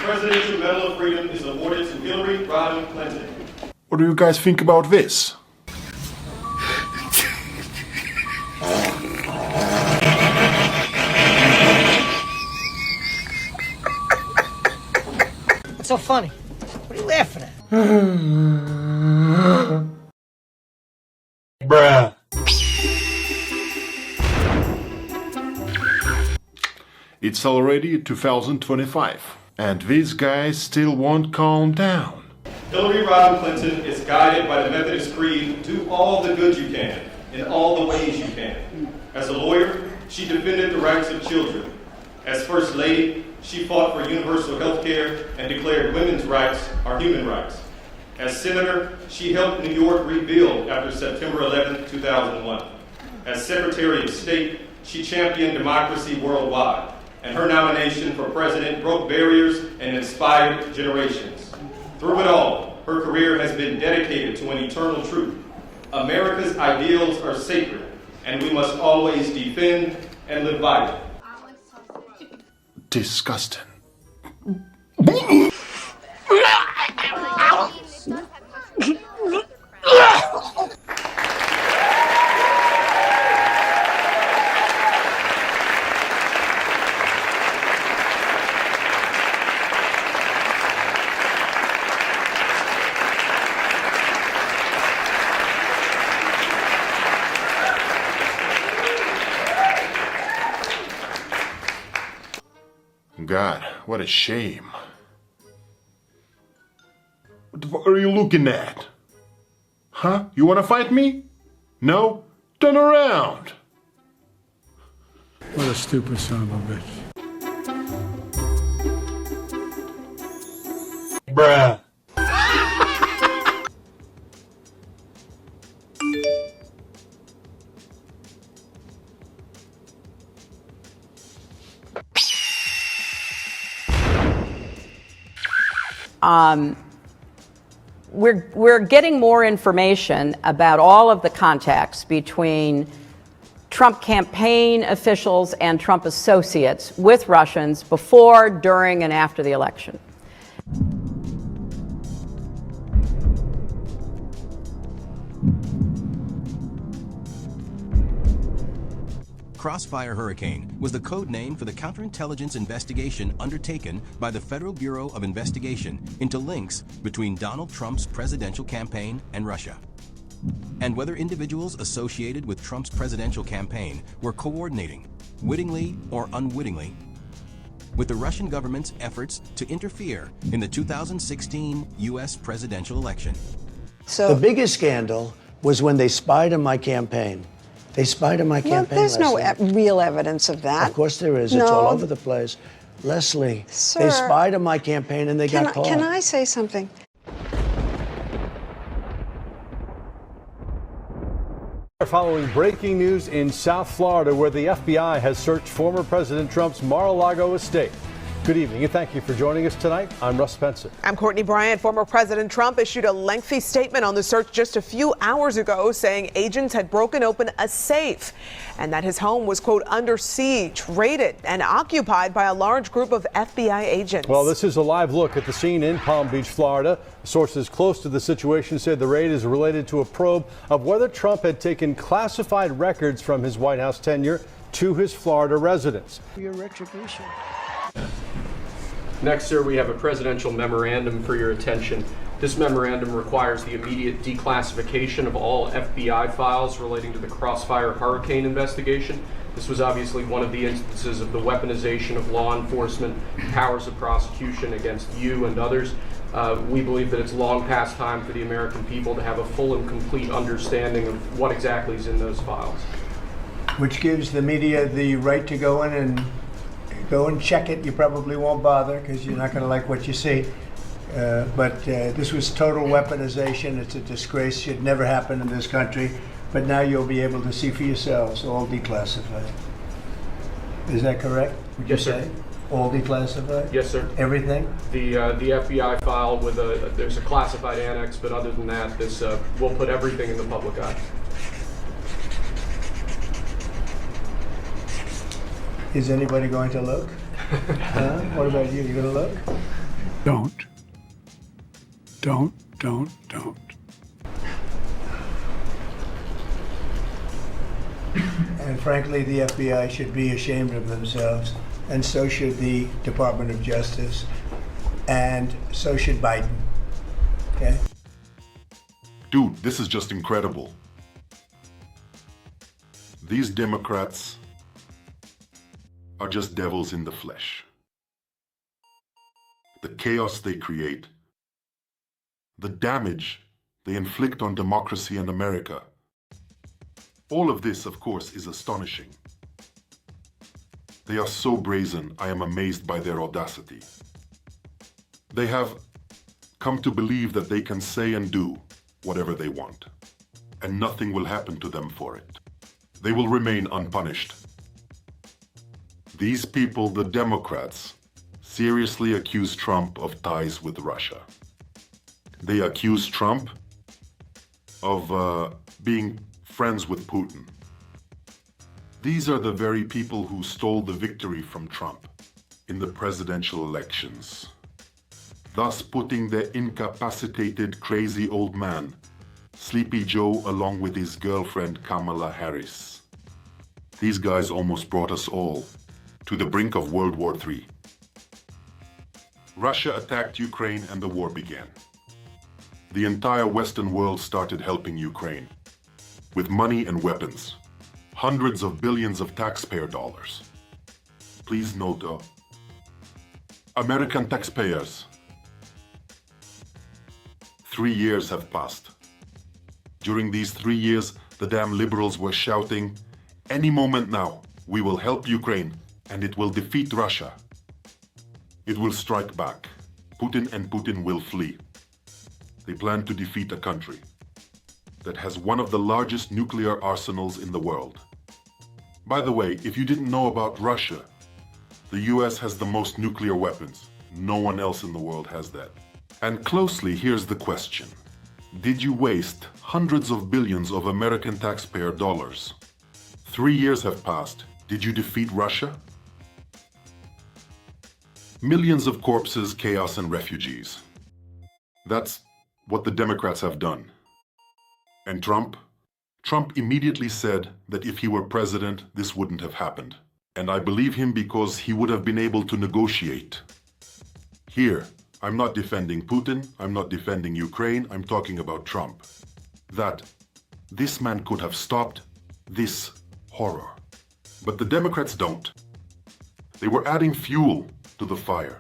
Presidential Medal of Freedom is awarded to Hillary Rodham Clinton. What do you guys think about this? What's so funny? What are you laughing at? Bruh. It's already 2025, and these guys still won't calm down. Hillary Rodham Clinton is guided by the Methodist Creed, do all the good you can, in all the ways you can. As a lawyer, she defended the rights of children. As First Lady, she fought for universal health care and declared women's rights are human rights. As Senator, she helped New York rebuild after September 11, 2001. As Secretary of State, she championed democracy worldwide, and her nomination for president broke barriers and inspired generations. Through it all, her career has been dedicated to an eternal truth. America's ideals are sacred, and we must always defend and live by them. Disgusting. God, what a shame. What the fuck are you looking at? Huh? You wanna fight me? No? Turn around! What a stupid son of a bitch. Bruh. We're getting more information about all of the contacts between Trump campaign officials and Trump associates with Russians before, during, and after the election. Crossfire Hurricane was the code name for the counterintelligence investigation undertaken by the Federal Bureau of Investigation into links between Donald Trump's presidential campaign and Russia, and whether individuals associated with Trump's presidential campaign were coordinating, wittingly or unwittingly, with the Russian government's efforts to interfere in the 2016 U.S. presidential election. So the biggest scandal was when they spied on my campaign. They spied on my campaign. There's no real evidence of that. Of course there is. It's all over the place. Leslie, Sir, they spied on my campaign and they got caught. Can I say something? Following breaking news in South Florida, where the FBI has searched former President Trump's Mar-a-Lago estate. Good evening and thank you for joining us tonight. I'm Russ Spencer. I'm Courtney Bryant. Former President Trump issued a lengthy statement on the search just a few hours ago, saying agents had broken open a safe and that his home was, quote, under siege, raided and occupied by a large group of FBI agents. Well, this is a live look at the scene in Palm Beach, Florida. Sources close to the situation said the raid is related to a probe of whether Trump had taken classified records from his White House tenure to his Florida residence. Your retribution. Next, sir, we have a presidential memorandum for your attention. This memorandum requires the immediate declassification of all FBI files relating to the Crossfire Hurricane investigation. This was obviously one of the instances of the weaponization of law enforcement powers of prosecution against you and others. We believe that it's long past time for the American people to have a full and complete understanding of what exactly is in those files. Which gives the media the right to go in and check it. You probably won't bother because you're not going to like what you see. But this was total weaponization. It's a disgrace. Should never happen in this country. But now you'll be able to see for yourselves, all declassified. Is that correct? Would yes, you sir. Say? All declassified? Yes, sir. Everything? The FBI file with there's a classified annex, but other than that, this we'll put everything in the public eye. Is anybody going to look? What about you? You going to look? Don't. Don't. And frankly, the FBI should be ashamed of themselves, and so should the Department of Justice, and so should Biden. Okay? Dude, this is just incredible. These Democrats are just devils in the flesh. The chaos they create, the damage they inflict on democracy and America. All of this, of course, is astonishing. They are so brazen, I am amazed by their audacity. They have come to believe that they can say and do whatever they want, and nothing will happen to them for it. They will remain unpunished. These people, the Democrats, seriously accuse Trump of ties with Russia. They accuse Trump of being friends with Putin. These are the very people who stole the victory from Trump in the presidential elections, thus putting the incapacitated, crazy old man, Sleepy Joe, along with his girlfriend Kamala Harris. These guys almost brought us all to the brink of World War III. Russia attacked Ukraine and the war began. The entire Western world started helping Ukraine with money and weapons, hundreds of billions of taxpayer dollars. Please note, American taxpayers. 3 years have passed. During these 3 years, the damn liberals were shouting, "Any moment now, we will help Ukraine and it will defeat Russia. It will strike back. Putin and Putin will flee." They plan to defeat a country that has one of the largest nuclear arsenals in the world. By the way, if you didn't know about Russia, the US has the most nuclear weapons. No one else in the world has that. And closely, here's the question. Did you waste hundreds of billions of American taxpayer dollars? 3 years have passed. Did you defeat Russia? Millions of corpses, chaos, and refugees. That's what the Democrats have done. And Trump? Trump immediately said that if he were president, this wouldn't have happened. And I believe him because he would have been able to negotiate. Here, I'm not defending Putin, I'm not defending Ukraine, I'm talking about Trump. That this man could have stopped this horror. But the Democrats don't. They were adding fuel to the fire.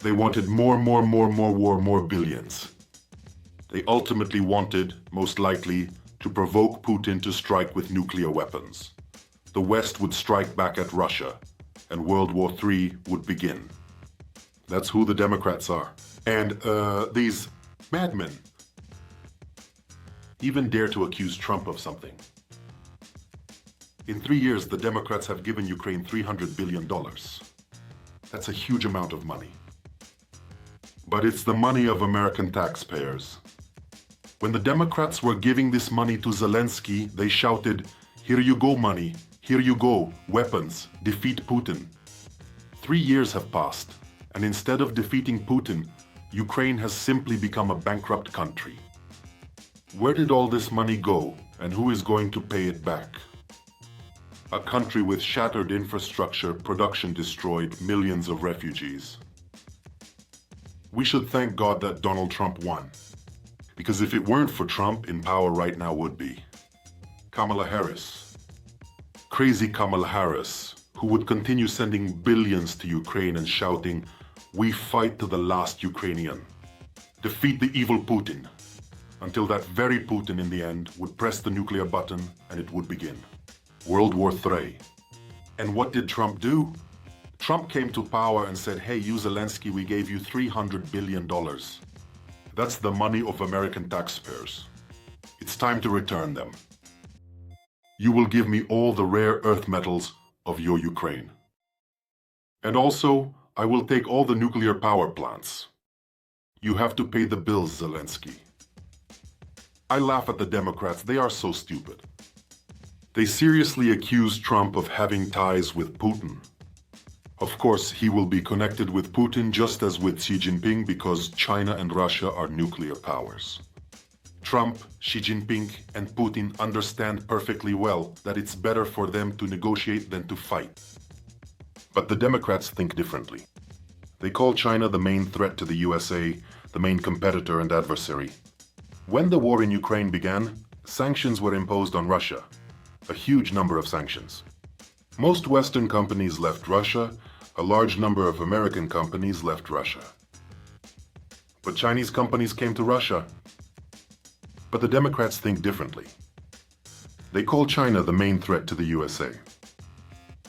They wanted more war, more billions. They ultimately wanted, most likely, to provoke Putin to strike with nuclear weapons. The West would strike back at Russia, and World War III would begin. That's who the Democrats are. And these madmen even dare to accuse Trump of something. In 3 years, the Democrats have given Ukraine $300 billion. That's a huge amount of money. But it's the money of American taxpayers. When the Democrats were giving this money to Zelensky, they shouted, "Here you go, money. Here you go, weapons. Defeat Putin." 3 years have passed, and instead of defeating Putin, Ukraine has simply become a bankrupt country. Where did all this money go, and who is going to pay it back? A country with shattered infrastructure, production destroyed, millions of refugees. We should thank God that Donald Trump won. Because if it weren't for Trump, in power right now would be Kamala Harris. Crazy Kamala Harris, who would continue sending billions to Ukraine and shouting, "We fight to the last Ukrainian. Defeat the evil Putin." Until that very Putin in the end would press the nuclear button and it would begin. World War III. And what did Trump do? Trump came to power and said, "Hey, you Zelensky, we gave you $300 billion. That's the money of American taxpayers. It's time to return them. You will give me all the rare earth metals of your Ukraine. And also, I will take all the nuclear power plants. You have to pay the bills, Zelensky." I laugh at the Democrats. They are so stupid. They seriously accuse Trump of having ties with Putin. Of course, he will be connected with Putin just as with Xi Jinping because China and Russia are nuclear powers. Trump, Xi Jinping, and Putin understand perfectly well that it's better for them to negotiate than to fight. But the Democrats think differently. They call China the main threat to the USA, the main competitor and adversary. When the war in Ukraine began, sanctions were imposed on Russia, a huge number of sanctions. Most Western companies left Russia, a large number of American companies left Russia. But Chinese companies came to Russia. But the Democrats think differently. They call China the main threat to the USA,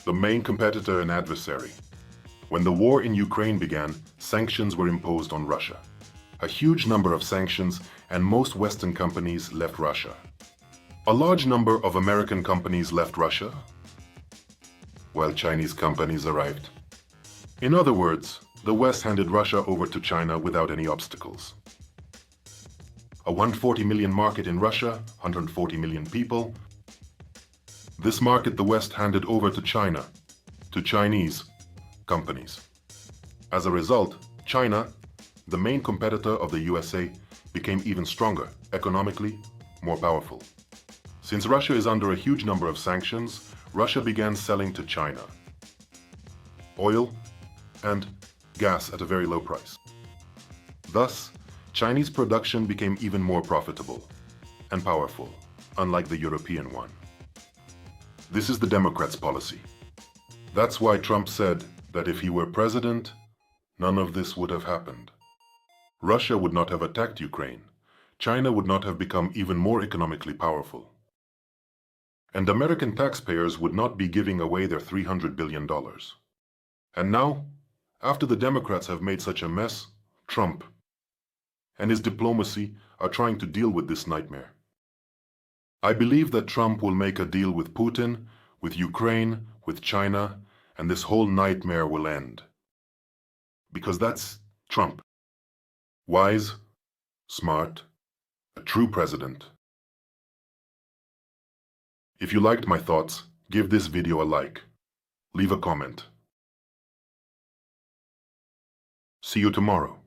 the main competitor and adversary. When the war in Ukraine began, sanctions were imposed on Russia. A huge number of sanctions, and most Western companies left Russia. A large number of American companies left Russia, while Chinese companies arrived. In other words, the West handed Russia over to China without any obstacles. A 140 million market in Russia, 140 million people. This market the West handed over to China, to Chinese companies. As a result, China, the main competitor of the USA, became even stronger, economically, more powerful. Since Russia is under a huge number of sanctions, Russia began selling to China oil and gas at a very low price. Thus, Chinese production became even more profitable and powerful, unlike the European one. This is the Democrats' policy. That's why Trump said that if he were president, none of this would have happened. Russia would not have attacked Ukraine. China would not have become even more economically powerful. And American taxpayers would not be giving away their $300 billion. And now, after the Democrats have made such a mess, Trump and his diplomacy are trying to deal with this nightmare. I believe that Trump will make a deal with Putin, with Ukraine, with China, and this whole nightmare will end. Because that's Trump. Wise, smart, a true president. If you liked my thoughts, give this video a like. Leave a comment. See you tomorrow.